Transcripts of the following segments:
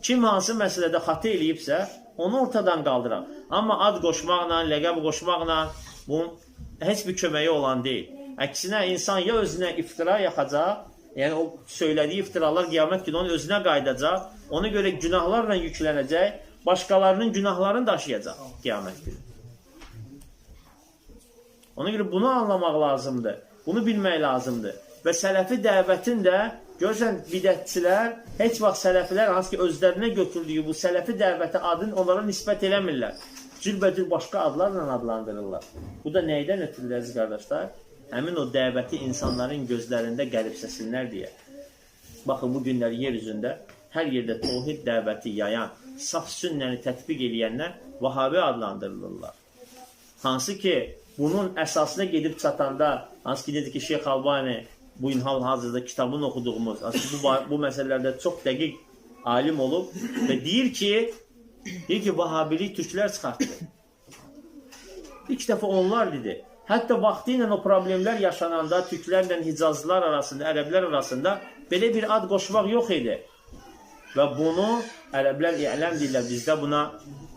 Kim hansı məsələdə xəta eləyibsə, onu ortadan qaldıraq. Amma ad qoşmaqla, ləqəb qoşmaqla bunun heç bir köməyi olan deyil. Əksinə, insan ya özünə iftira yaxacaq, yəni o söylədiyi iftiralar qiyamət günü onun özünə qaydacaq, ona görə günahlarla yüklənəcək, başqalarının günahlarını daşıyacaq qiyamət günü. Ona görə bunu anlamaq lazımdır, bunu bilmək lazımdır. Və sələfi dəvətin də, görürsən, bidətçilər, heç vaxt sələfilər, hansı ki, özlərinə götürdüyü bu sələfi dəvəti adını onlara nisbət eləmirlər. Cürbəcür başqa adlarla adlandırırlar. Bu da nəydən ötürür, əziz qardaşlar? Həmin o dəvəti insanların gözlərində qəribsəsinlər deyə. Baxın, bu günlər yer üzündə hər yerdə tövhid dəvəti yayan, saf sünnəni tətbiq eləyənlər Vahabi adlandırılırlar. Hansı ki, bunun əsasına gedib çatanda, hansı ki, dedi ki, Şeyx Albani bu gün hal-hazırda kitabını oxuduğumuz, bu məsələlərdə çox dəqiq alim olub və deyir ki, Vahabilik türklər çıxartdı. İlk dəfə onlar dedi. Hətta vaxtı ilə o problemlər yaşananda türklərlə Hicazlılar arasında, ərəblər arasında belə bir ad qoşmaq yox idi. Və bunu ərəblər ələm deyirlər, bizdə buna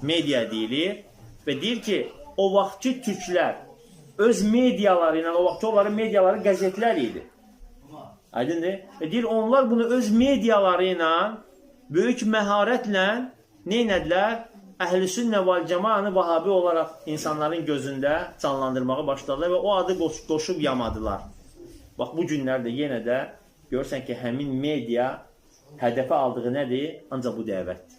media deyilir və deyir ki, o vaxtki türklər öz mediaları ilə, o vaxtki onların mediaları qəzetlər idi. Aydındır? Və deyir, onlar bunu öz mediaları ilə, böyük məharətlə neynədilər? Əhl-i sünnə vəl cəmaəni Vahabi olaraq insanların gözündə canlandırmağa başladılar və o adı qoşub yamadılar. Bax, bu günlərdə yenə də görürsən ki, həmin media hədəfə aldığı nədir? Ancaq bu dəvətdir.